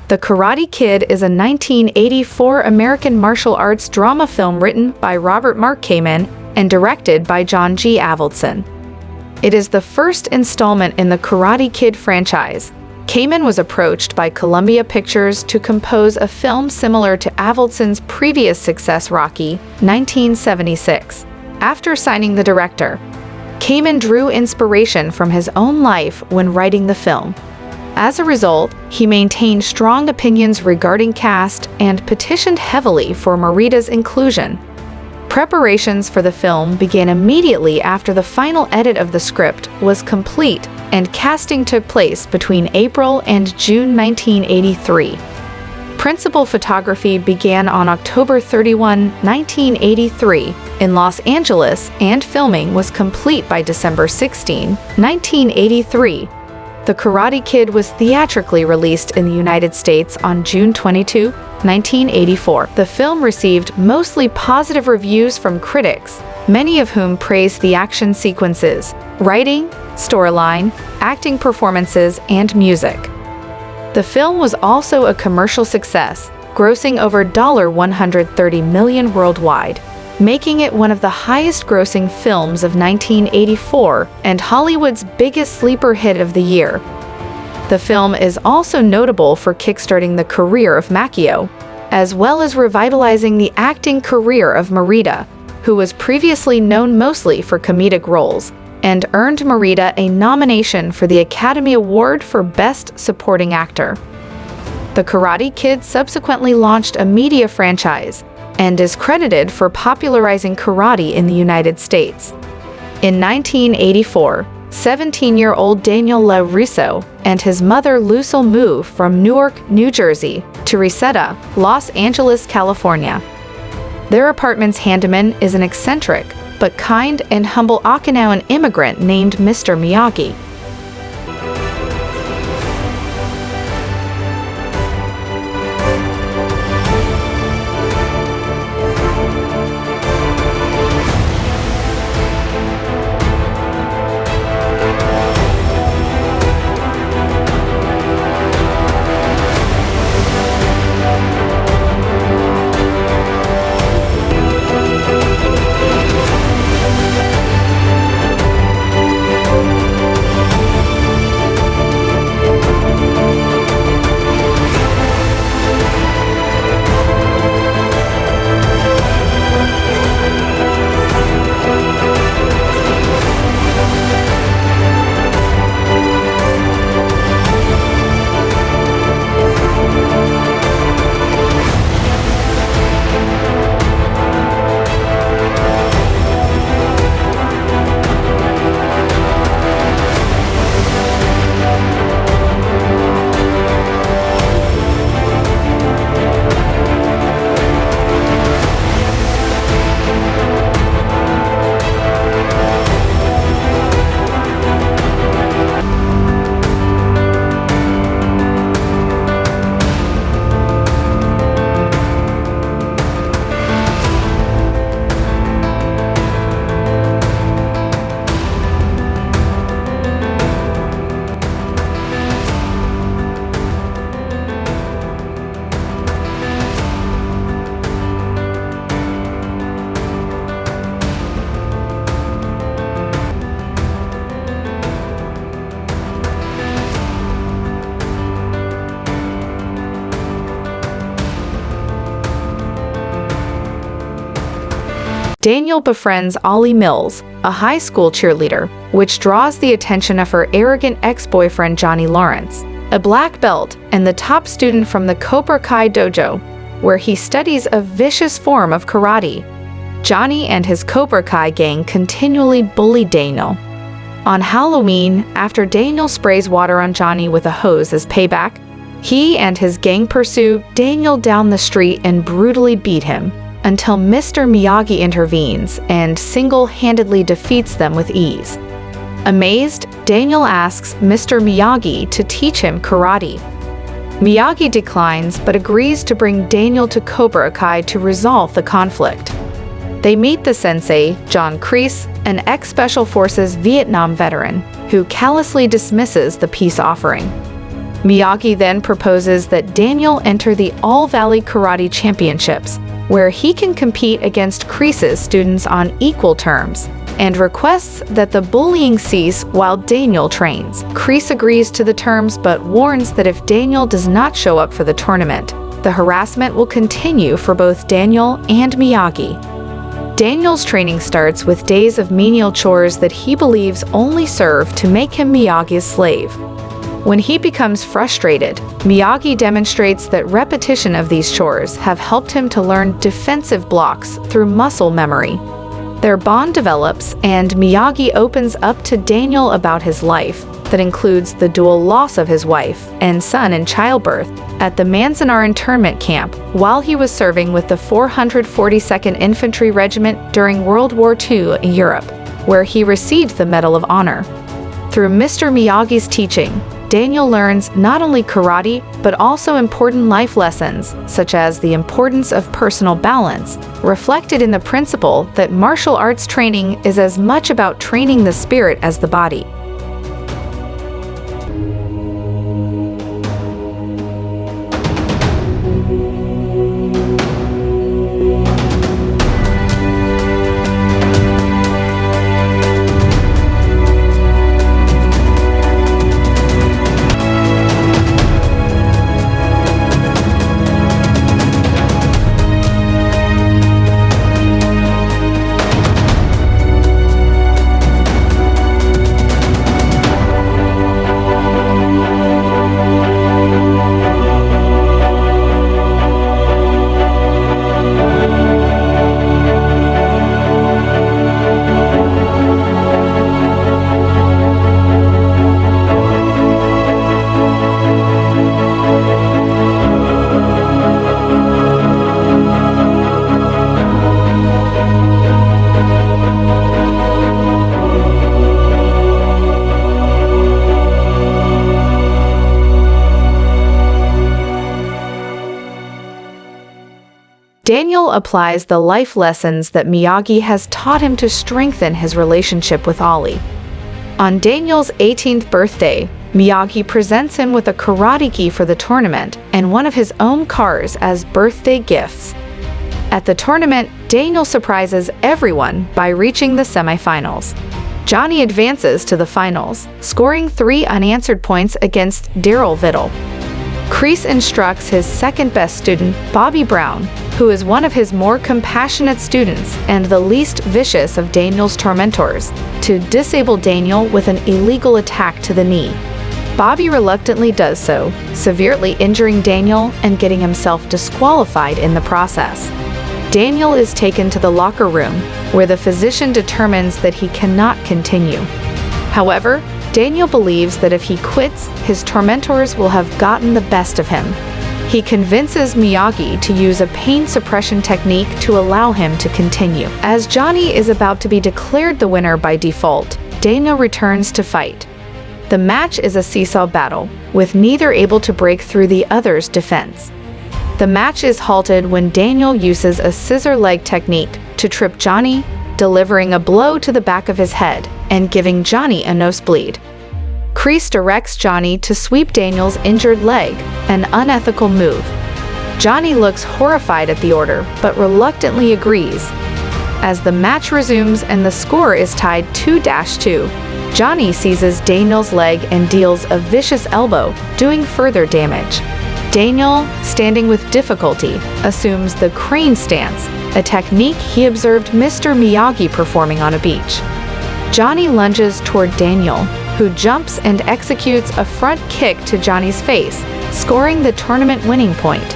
The Karate Kid is a 1984 American martial arts drama film written by Robert Mark Kamen and directed by John G. Avildsen. It is the first installment in the Karate Kid franchise. Kamen was approached by Columbia Pictures to compose a film similar to Avildsen's previous success Rocky, 1976. After signing the director, Kamen drew inspiration from his own life when writing the film. As a result, he maintained strong opinions regarding cast and petitioned heavily for Morita's inclusion. Preparations for the film began immediately after the final edit of the script was complete, and casting took place between April and June 1983. Principal photography began on October 31, 1983, in Los Angeles, and filming was complete by December 16, 1983. The Karate Kid was theatrically released in the United States on June 22, 1984. The film received mostly positive reviews from critics, many of whom praised the action sequences, writing, storyline, acting performances, and music. The film was also a commercial success, grossing over $130 million worldwide, making it one of the highest-grossing films of 1984 and Hollywood's biggest sleeper hit of the year. The film is also notable for kickstarting the career of Macchio, as well as revitalizing the acting career of Morita, who was previously known mostly for comedic roles, and earned Morita a nomination for the Academy Award for Best Supporting Actor. The Karate Kid subsequently launched a media franchise, and is credited for popularizing karate in the United States. In 1984, 17-year-old Daniel LaRusso and his mother Lucille moved from Newark, New Jersey, to Reseda, Los Angeles, California. Their apartment's handyman is an eccentric but kind and humble Okinawan immigrant named Mr. Miyagi. Daniel befriends Ollie Mills, a high school cheerleader, which draws the attention of her arrogant ex-boyfriend Johnny Lawrence, a black belt and the top student from the Cobra Kai dojo, where he studies a vicious form of karate. Johnny and his Cobra Kai gang continually bully Daniel. On Halloween, after Daniel sprays water on Johnny with a hose as payback, he and his gang pursue Daniel down the street and brutally beat him, until Mr. Miyagi intervenes and single-handedly defeats them with ease. Amazed, Daniel asks Mr. Miyagi to teach him karate. Miyagi declines but agrees to bring Daniel to Cobra Kai to resolve the conflict. They meet the sensei, John Kreese, an ex-Special Forces Vietnam veteran, who callously dismisses the peace offering. Miyagi then proposes that Daniel enter the All-Valley Karate Championships, where he can compete against Kreese's students on equal terms, and requests that the bullying cease while Daniel trains. Kreese agrees to the terms but warns that if Daniel does not show up for the tournament, the harassment will continue for both Daniel and Miyagi. Daniel's training starts with days of menial chores that he believes only serve to make him Miyagi's slave. When he becomes frustrated, Miyagi demonstrates that repetition of these chores have helped him to learn defensive blocks through muscle memory. Their bond develops, and Miyagi opens up to Daniel about his life, that includes the dual loss of his wife and son in childbirth at the Manzanar internment camp while he was serving with the 442nd Infantry Regiment during World War II in Europe, where he received the Medal of Honor. Through Mr. Miyagi's teaching, Daniel learns not only karate, but also important life lessons, such as the importance of personal balance, reflected in the principle that martial arts training is as much about training the spirit as the body. Daniel applies the life lessons that Miyagi has taught him to strengthen his relationship with Ali. On Daniel's 18th birthday, Miyagi presents him with a karate gi for the tournament and one of his own cars as birthday gifts. At the tournament, Daniel surprises everyone by reaching the semifinals. Johnny advances to the finals, scoring 3 unanswered points against Daryl Vittle. Kreese instructs his second-best student, Bobby Brown, who is one of his more compassionate students and the least vicious of Daniel's tormentors, to disable Daniel with an illegal attack to the knee. Bobby reluctantly does so, severely injuring Daniel and getting himself disqualified in the process. Daniel is taken to the locker room, where the physician determines that he cannot continue. However, Daniel believes that if he quits, his tormentors will have gotten the best of him. He convinces Miyagi to use a pain suppression technique to allow him to continue. As Johnny is about to be declared the winner by default, Daniel returns to fight. The match is a seesaw battle, with neither able to break through the other's defense. The match is halted when Daniel uses a scissor leg technique to trip Johnny, delivering a blow to the back of his head and giving Johnny a nosebleed. Kreese directs Johnny to sweep Daniel's injured leg, an unethical move. Johnny looks horrified at the order, but reluctantly agrees. As the match resumes and the score is tied 2-2, Johnny seizes Daniel's leg and deals a vicious elbow, doing further damage. Daniel, standing with difficulty, assumes the crane stance, a technique he observed Mr. Miyagi performing on a beach. Johnny lunges toward Daniel, who jumps and executes a front kick to Johnny's face, scoring the tournament winning point.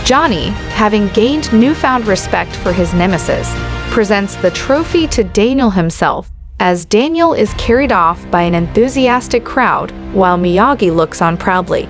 Johnny, having gained newfound respect for his nemesis, presents the trophy to Daniel himself, as Daniel is carried off by an enthusiastic crowd while Miyagi looks on proudly.